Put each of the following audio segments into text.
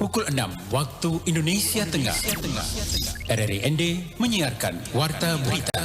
Pukul 6 waktu Indonesia Tengah. RRI ND menyiarkan Warta Berita.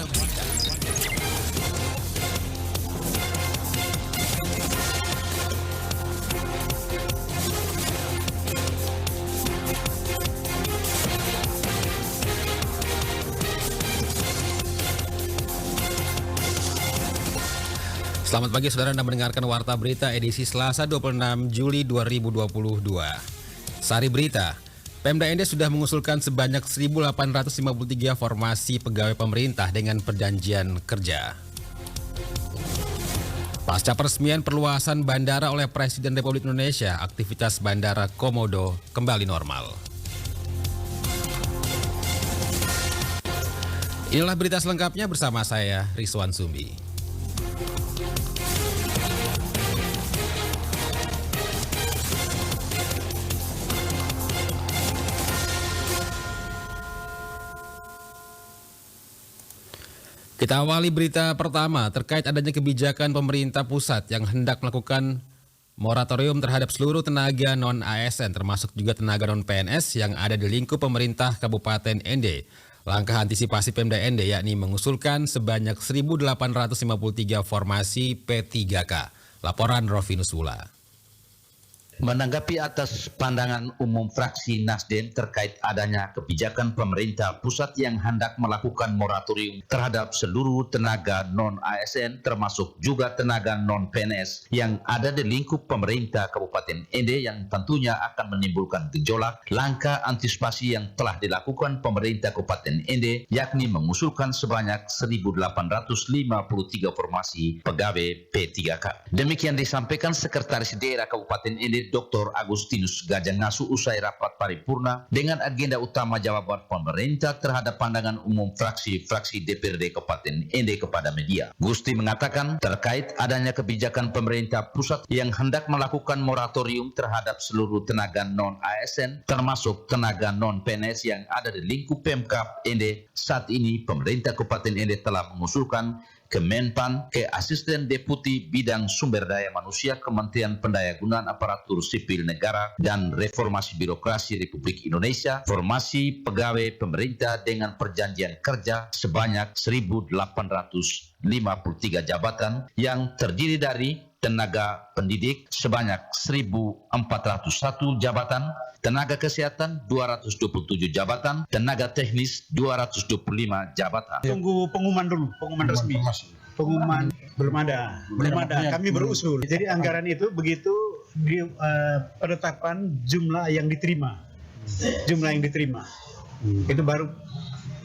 Selamat pagi saudara, Anda mendengarkan Warta Berita edisi Selasa 26 Juli 2022. Sari Berita, Pemda ND sudah mengusulkan sebanyak 1.853 formasi pegawai pemerintah dengan perjanjian kerja. Pasca peresmian perluasan bandara oleh Presiden Republik Indonesia, aktivitas Bandara Komodo kembali normal. Inilah berita selengkapnya bersama saya, Rizwan Sumbi. Kita awali berita pertama terkait adanya kebijakan pemerintah pusat yang hendak melakukan moratorium terhadap seluruh tenaga non-ASN termasuk juga tenaga non-PNS yang ada di lingkup pemerintah Kabupaten ND. Langkah antisipasi Pemda ND yakni mengusulkan sebanyak 1.853 formasi P3K. Laporan Rovinus Wula. Menanggapi atas pandangan umum fraksi Nasdem terkait adanya kebijakan pemerintah pusat yang hendak melakukan moratorium terhadap seluruh tenaga non-ASN termasuk juga tenaga non-PNS yang ada di lingkup pemerintah Kabupaten ND yang tentunya akan menimbulkan gejolak, langkah antisipasi yang telah dilakukan pemerintah Kabupaten ND yakni mengusulkan sebanyak 1.853 formasi pegawai P3K. Demikian disampaikan Sekretaris Daerah Kabupaten ND Dr. Agustinus Gajangasu usai rapat paripurna dengan agenda utama jawaban pemerintah terhadap pandangan umum fraksi-fraksi DPRD Kabupaten ND kepada media. Gusti mengatakan terkait adanya kebijakan pemerintah pusat yang hendak melakukan moratorium terhadap seluruh tenaga non-ASN termasuk tenaga non-PNS yang ada di lingkup Pemkab ND. Saat ini pemerintah Kabupaten ND telah mengusulkan Kemenpan ke Asisten Deputi Bidang Sumber Daya Manusia Kementerian Pendayagunaan Aparatur Sipil Negara dan Reformasi Birokrasi Republik Indonesia formasi pegawai pemerintah dengan perjanjian kerja sebanyak 1.853 jabatan yang terdiri dari tenaga pendidik sebanyak 1.401 jabatan, tenaga kesehatan 227 jabatan, tenaga teknis 225 jabatan. Tunggu pengumuman dulu, pengumuman resmi. Pengumuman belum ada. Kami berusul. Jadi anggaran itu begitu di penetapan jumlah yang diterima. Itu baru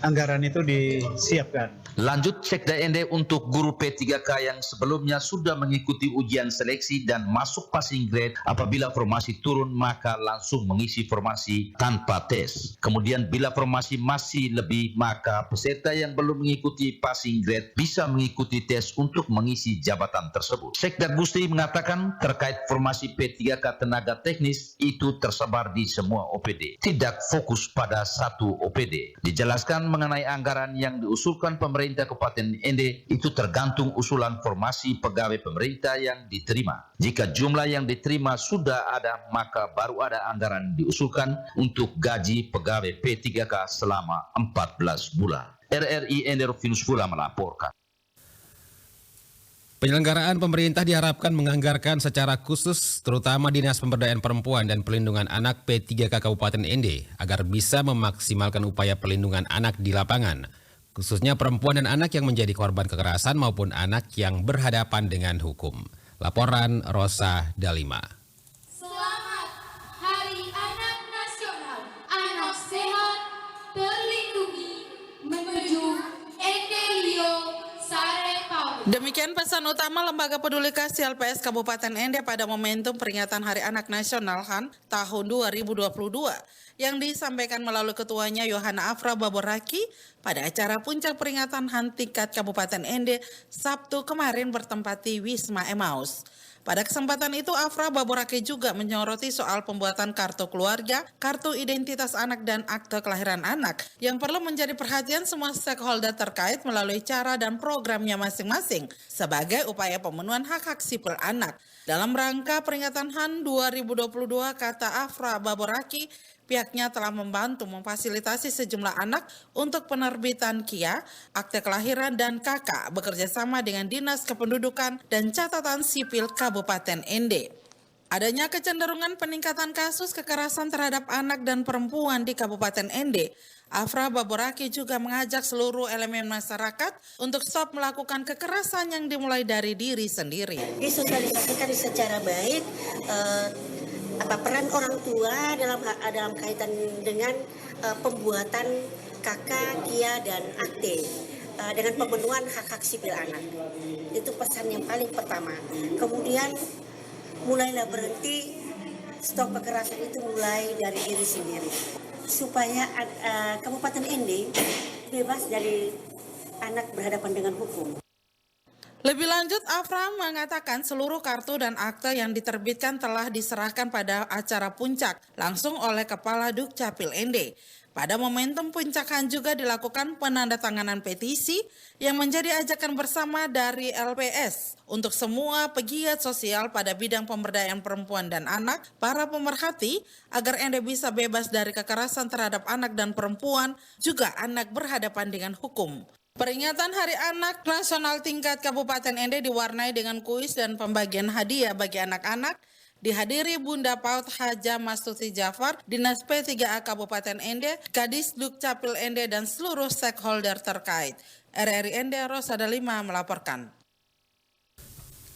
anggaran itu disiapkan. Lanjut Sekda ND untuk guru P3K yang sebelumnya sudah mengikuti ujian seleksi dan masuk passing grade, apabila formasi turun maka langsung mengisi formasi tanpa tes. Kemudian bila formasi masih lebih maka peserta yang belum mengikuti passing grade bisa mengikuti tes untuk mengisi jabatan tersebut. Sekda Gusti mengatakan terkait formasi P3K tenaga teknis itu tersebar di semua OPD, tidak fokus pada satu OPD. Dijelaskan mengenai anggaran yang diusulkan pemerintah Kabupaten ND itu tergantung usulan formasi pegawai pemerintah yang diterima. Jika jumlah yang diterima sudah ada, maka baru ada anggaran diusulkan untuk gaji pegawai P3K selama 14 bulan. RRI ND Rovinus Wula melaporkan. Penyelenggaraan pemerintah diharapkan menganggarkan secara khusus terutama Dinas Pemberdayaan Perempuan dan Pelindungan Anak P3K Kabupaten ND agar bisa memaksimalkan upaya pelindungan anak di lapangan, khususnya perempuan dan anak yang menjadi korban kekerasan maupun anak yang berhadapan dengan hukum. Laporan Rosa Dalima. Selamat Hari Anak Nasional. Anak sehat, terlindungi, menuju Endelio Sare Palu. Demikian pesan utama Lembaga Peduli Kasih LPS Kabupaten ND pada momentum peringatan Hari Anak Nasional HAN tahun 2022 yang disampaikan melalui ketuanya Yohana Afra Baboraki pada acara puncak peringatan HAN tingkat Kabupaten Ende Sabtu kemarin bertempat di Wisma Emmaus. Pada kesempatan itu, Afra Baborake juga menyoroti soal pembuatan kartu keluarga, kartu identitas anak, dan akte kelahiran anak yang perlu menjadi perhatian semua stakeholder terkait melalui cara dan programnya masing-masing sebagai upaya pemenuhan hak-hak sipil anak. Dalam rangka peringatan HAN 2022, kata Afra Baborake, pihaknya telah membantu memfasilitasi sejumlah anak untuk penerbitan KIA, akte kelahiran, dan KK bekerja sama dengan Dinas Kependudukan dan Catatan Sipil Kabupaten Ende. Adanya kecenderungan peningkatan kasus kekerasan terhadap anak dan perempuan di Kabupaten Ende, Afra Baborake juga mengajak seluruh elemen masyarakat untuk stop melakukan kekerasan yang dimulai dari diri sendiri. Disosialisasikan secara baik peran orang tua dalam kaitan dengan pembuatan KK, KIA, dan akte dengan pemenuhan hak-hak sipil anak. Itu pesan yang paling pertama. Kemudian mulailah berhenti, stop kekerasan itu mulai dari diri sendiri supaya Kabupaten Ende bebas dari anak berhadapan dengan hukum. Lebih lanjut, Afra mengatakan seluruh kartu dan akte yang diterbitkan telah diserahkan pada acara puncak langsung oleh Kepala Dukcapil Ende. Pada momentum puncakan juga dilakukan penandatanganan petisi yang menjadi ajakan bersama dari LPS untuk semua pegiat sosial pada bidang pemberdayaan perempuan dan anak, para pemerhati, agar Ende bisa bebas dari kekerasan terhadap anak dan perempuan, juga anak berhadapan dengan hukum. Peringatan Hari Anak Nasional tingkat Kabupaten Ende diwarnai dengan kuis dan pembagian hadiah bagi anak-anak. Dihadiri Bunda Paut Haja Mastuti Jafar, Dinas P3A Kabupaten Ende, Kadis Dukcapil Ende, dan seluruh stakeholder terkait. RRI Ende, Rosada 5 melaporkan.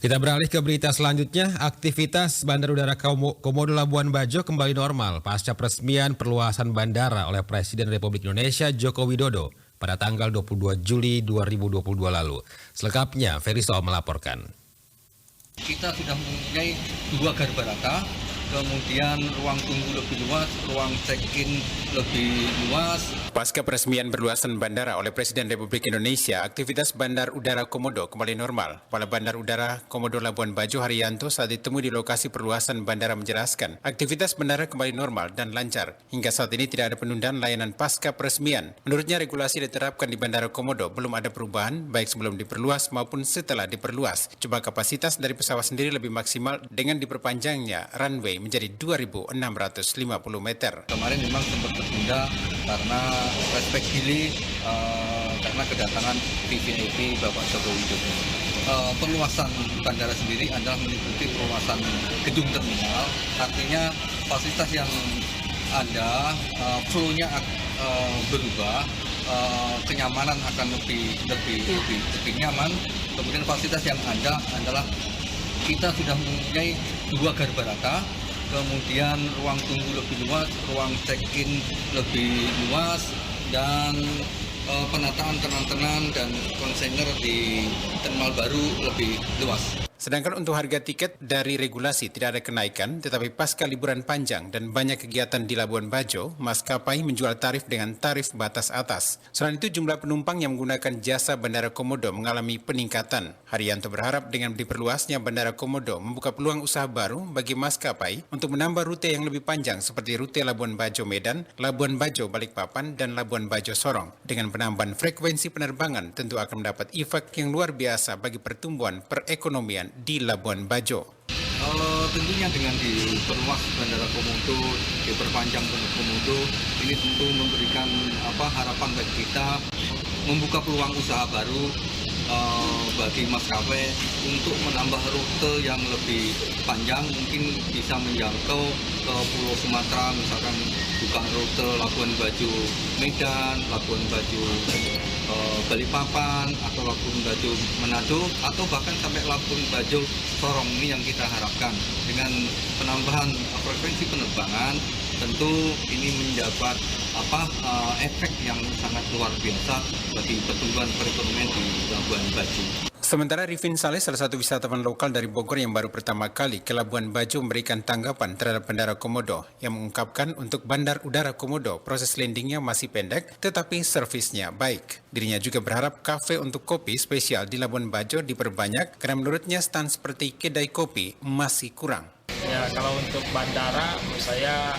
Kita beralih ke berita selanjutnya. Aktivitas Bandar Udara Komodo Labuan Bajo kembali normal pasca peresmian perluasan bandara oleh Presiden Republik Indonesia Joko Widodo pada tanggal 22 Juli 2022 lalu. Selengkapnya, Feriso melaporkan. Kita sudah mempunyai 2 garbarata, kemudian ruang tunggu lebih luas, ruang check-in lebih luas. Pasca peresmian perluasan bandara oleh Presiden Republik Indonesia, aktivitas Bandar Udara Komodo kembali normal. Kepala Bandar Udara Komodo Labuan Bajo Haryanto saat ditemui di lokasi perluasan bandara menjelaskan, aktivitas bandara kembali normal dan lancar. Hingga saat ini tidak ada penundaan layanan pasca peresmian. Menurutnya regulasi diterapkan di Bandara Komodo belum ada perubahan, baik sebelum diperluas maupun setelah diperluas. Coba kapasitas dari pesawat sendiri lebih maksimal dengan diperpanjangnya runway menjadi 2.650 meter. Kemarin memang sempat tertunda karena respectively karena kedatangan VVIP Bapak Joko Widodo. Perluasan bandara sendiri adalah meliputi perluasan gedung terminal, artinya fasilitas yang ada flow-nya berubah, kenyamanan akan lebih nyaman. Kemudian fasilitas yang ada adalah kita sudah mempunyai 2 garbarata, kemudian ruang tunggu lebih luas, ruang check-in lebih luas, dan penataan tenang-tenang dan kontainer di terminal baru lebih luas. Sedangkan untuk harga tiket dari regulasi tidak ada kenaikan, tetapi pasca liburan panjang dan banyak kegiatan di Labuan Bajo, maskapai menjual tarif dengan tarif batas atas. Selain itu, jumlah penumpang yang menggunakan jasa Bandara Komodo mengalami peningkatan. Haryanto berharap dengan diperluasnya Bandara Komodo membuka peluang usaha baru bagi maskapai untuk menambah rute yang lebih panjang seperti rute Labuan Bajo Medan, Labuan Bajo Balikpapan, dan Labuan Bajo Sorong. Dengan penambahan frekuensi penerbangan tentu akan mendapat efek yang luar biasa bagi pertumbuhan perekonomian di Labuan Bajo. Tentunya dengan diperluas Bandara Komodo, diperpanjang Bandara Komodo, ini tentu memberikan harapan bagi kita, membuka peluang usaha baru bagi maskapai untuk menambah rute yang lebih panjang, mungkin bisa menjangkau ke Pulau Sumatera, misalkan buka rute Labuan Bajo Medan, Labuan Bajo Balikpapan, atau Labuan Bajo Manado, atau bahkan sampai Labuan Bajo Sorong. Ini yang kita harapkan. Dengan penambahan frekuensi penerbangan, tentu ini mendapat efek yang sangat luar biasa bagi pertumbuhan perekonomian di Labuan Bajo. Sementara Rifin Saleh, salah satu wisatawan lokal dari Bogor yang baru pertama kali ke Labuan Bajo, memberikan tanggapan terhadap Bandara Komodo yang mengungkapkan untuk Bandar Udara Komodo proses landingnya masih pendek tetapi servisnya baik. Dirinya juga berharap kafe untuk kopi spesial di Labuan Bajo diperbanyak karena menurutnya stand seperti kedai kopi masih kurang. Ya, kalau untuk bandara menurut saya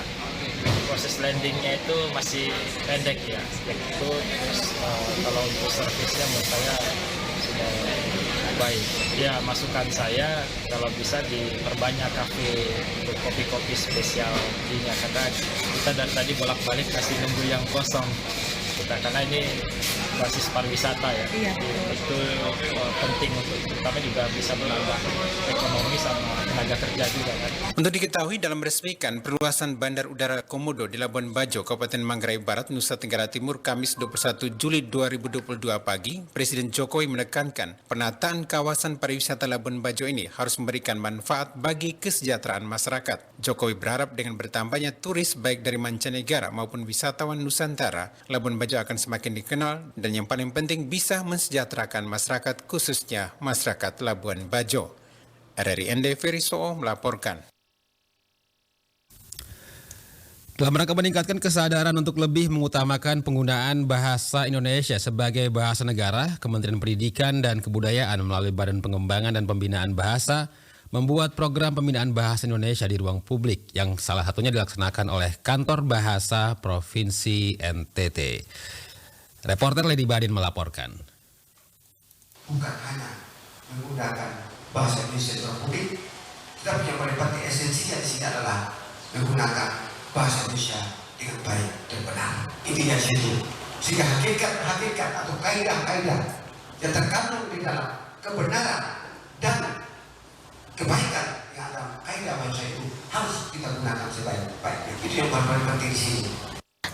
proses landingnya itu masih pendek ya. Itu terus kalau untuk servisnya menurut saya sudah baik. Ya, masukan saya kalau bisa diperbanyak kafe untuk kopi-kopi spesial ininya, karena kita dari tadi bolak-balik kasih nunggu yang kosong. Karena ini basis pariwisata ya, betul penting untuk terutama juga bisa menambah ekonomi sama tenaga kerja juga kan. Untuk diketahui dalam meresmikan perluasan Bandar Udara Komodo di Labuan Bajo, Kabupaten Manggarai Barat, Nusa Tenggara Timur, Kamis 21 Juli 2022 pagi, Presiden Jokowi menekankan penataan kawasan pariwisata Labuan Bajo ini harus memberikan manfaat bagi kesejahteraan masyarakat. Jokowi berharap dengan bertambahnya turis baik dari mancanegara maupun wisatawan Nusantara, Labuan Bajo akan semakin dikenal dan yang paling penting bisa mensejahterakan masyarakat, khususnya masyarakat Labuan Bajo. RRI ND Feriso melaporkan. Dalam rangka meningkatkan kesadaran untuk lebih mengutamakan penggunaan bahasa Indonesia sebagai bahasa negara, Kementerian Pendidikan dan Kebudayaan melalui Badan Pengembangan dan Pembinaan Bahasa membuat program pembinaan bahasa Indonesia di ruang publik yang salah satunya dilaksanakan oleh Kantor Bahasa Provinsi NTT. Reporter Lady Badin melaporkan. Bukan hanya menggunakan bahasa Indonesia di ruang publik, tetapi yang paling penting esensinya di sini adalah menggunakan bahasa Indonesia dengan baik dan benar. Intinya di situ. Sehingga hakikat atau kaidah-kaidah yang terkandung di dalam kebenaran dan kebaikan yang ada kaidah bahasa itu harus kita gunakan sebaik-baiknya. Itu yang paling penting di sini.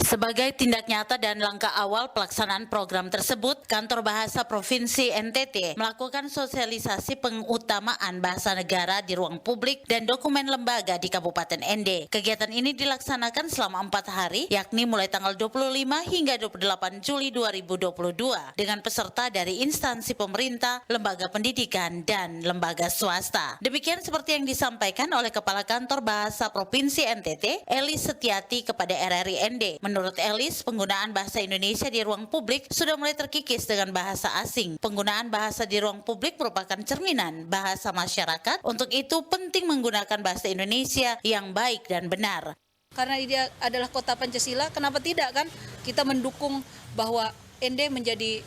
Sebagai tindak nyata dan langkah awal pelaksanaan program tersebut, Kantor Bahasa Provinsi NTT melakukan sosialisasi pengutamaan bahasa negara di ruang publik dan dokumen lembaga di Kabupaten ND. Kegiatan ini dilaksanakan selama 4 hari, yakni mulai tanggal 25 hingga 28 Juli 2022, dengan peserta dari instansi pemerintah, lembaga pendidikan, dan lembaga swasta. Demikian seperti yang disampaikan oleh Kepala Kantor Bahasa Provinsi NTT, Elis Setiati, kepada RRI ND. Menurut Elis, penggunaan bahasa Indonesia di ruang publik sudah mulai terkikis dengan bahasa asing. Penggunaan bahasa di ruang publik merupakan cerminan bahasa masyarakat. Untuk itu penting menggunakan bahasa Indonesia yang baik dan benar. Karena dia adalah kota Pancasila, kenapa tidak kan kita mendukung bahwa ND menjadi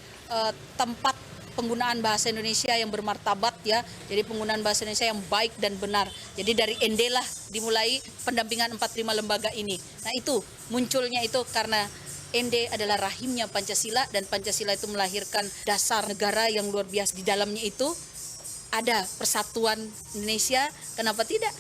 tempat penggunaan bahasa Indonesia yang bermartabat ya. Jadi penggunaan bahasa Indonesia yang baik dan benar. Jadi dari ND lah dimulai pendampingan 45 lembaga ini. Nah itu munculnya itu karena ND adalah rahimnya Pancasila dan Pancasila itu melahirkan dasar negara yang luar biasa. Di dalamnya itu ada persatuan Indonesia. Kenapa tidak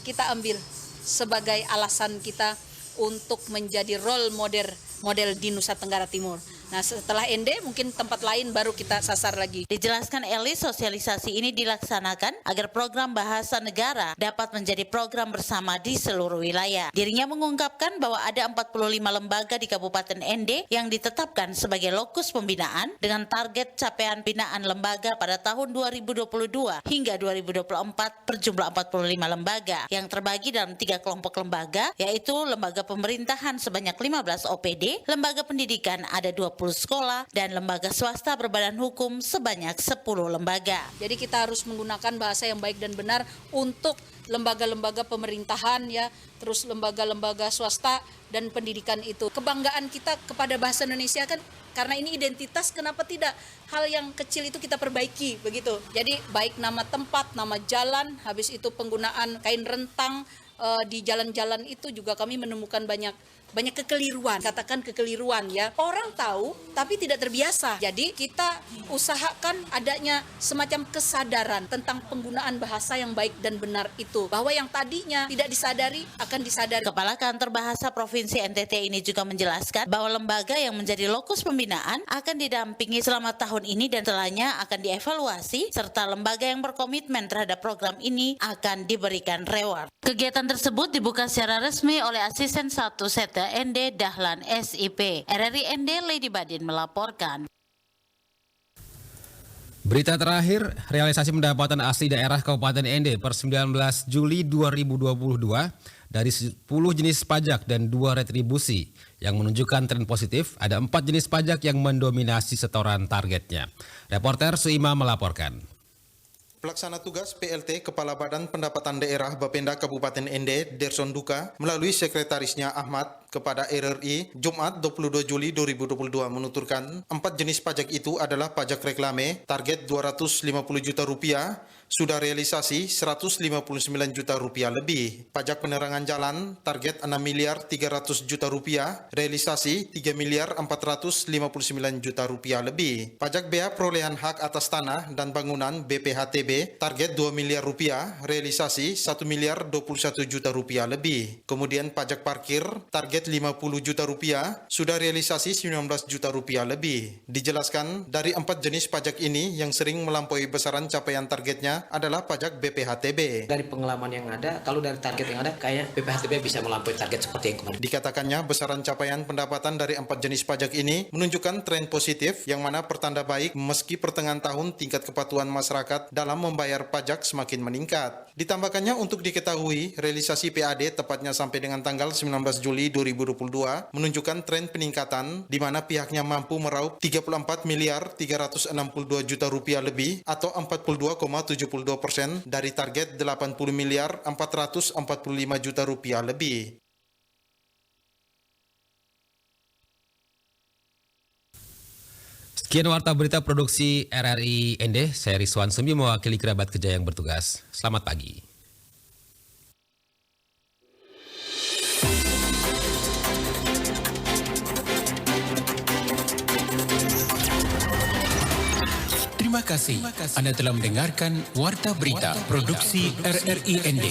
kita ambil sebagai alasan kita untuk menjadi role model di Nusa Tenggara Timur. Nah setelah ND mungkin tempat lain baru kita sasar lagi. Dijelaskan Elis, sosialisasi ini dilaksanakan agar program bahasa negara dapat menjadi program bersama di seluruh wilayah. Dirinya mengungkapkan bahwa ada 45 lembaga di Kabupaten ND yang ditetapkan sebagai lokus pembinaan dengan target capaian binaan lembaga pada tahun 2022 hingga 2024 berjumlah 45 lembaga yang terbagi dalam 3 kelompok lembaga, yaitu lembaga pemerintahan sebanyak 15 OPD, lembaga pendidikan ada 20 sekolah, dan lembaga swasta berbadan hukum sebanyak 10 lembaga. Jadi kita harus menggunakan bahasa yang baik dan benar untuk lembaga-lembaga pemerintahan ya, terus lembaga-lembaga swasta dan pendidikan itu. Kebanggaan kita kepada bahasa Indonesia kan karena ini identitas, kenapa tidak hal yang kecil itu kita perbaiki begitu. Jadi baik nama tempat, nama jalan, habis itu penggunaan kain rentang di jalan-jalan itu juga kami menemukan banyak kekeliruan, katakan kekeliruan ya. Orang tahu tapi tidak terbiasa. Jadi kita usahakan adanya semacam kesadaran tentang penggunaan bahasa yang baik dan benar itu. Bahwa yang tadinya tidak disadari akan disadari. Kepala Kantor Bahasa Provinsi NTT ini juga menjelaskan bahwa lembaga yang menjadi lokus pembinaan akan didampingi selama tahun ini dan setelahnya akan dievaluasi, serta lembaga yang berkomitmen terhadap program ini akan diberikan reward. Kegiatan tersebut dibuka secara resmi oleh Asisten 1 Setda ND Dahlan SIP. RRI ND Lady Badin melaporkan. Berita terakhir, realisasi pendapatan asli daerah Kabupaten ND per 19 Juli 2022 dari 10 jenis pajak dan 2 retribusi yang menunjukkan tren positif, ada 4 jenis pajak yang mendominasi setoran targetnya. Reporter Suima melaporkan. Pelaksana tugas PLT Kepala Badan Pendapatan Daerah Bapenda Kabupaten ND, Derson Duka, melalui sekretarisnya Ahmad kepada RRI, Jumat 22 Juli 2022 menuturkan 4 jenis pajak itu adalah pajak reklame, target 250 juta rupiah, sudah realisasi 159 juta rupiah lebih. Pajak penerangan jalan, target 6 miliar 300 juta rupiah, realisasi 3 miliar 459 juta rupiah lebih. Pajak bea perolehan hak atas tanah dan bangunan BPHTB, target 2 miliar rupiah, realisasi 1 miliar 21 juta rupiah lebih. Kemudian pajak parkir, target 50 juta rupiah, sudah realisasi 19 juta rupiah lebih. Dijelaskan, dari 4 jenis pajak ini yang sering melampaui besaran capaian targetnya adalah pajak BPHTB. Dari pengalaman yang ada, kalau dari target yang ada, kayaknya BPHTB bisa melampaui target seperti yang kemarin. Dikatakannya besaran capaian pendapatan dari 4 jenis pajak ini menunjukkan tren positif yang mana pertanda baik meski pertengahan tahun tingkat kepatuhan masyarakat dalam membayar pajak semakin meningkat. Ditambahkannya untuk diketahui, realisasi PAD tepatnya sampai dengan tanggal 19 Juli 2022 menunjukkan tren peningkatan di mana pihaknya mampu meraup 34 miliar 362 juta rupiah lebih atau 42,72% dari target 80 miliar 445 juta rupiah lebih. Sekian warta berita produksi RRI ND, saya Rizwan Sumbi mewakili kerabat kerja yang bertugas. Selamat pagi. Terima kasih. Anda telah mendengarkan Warta Berita Produksi RRI ND.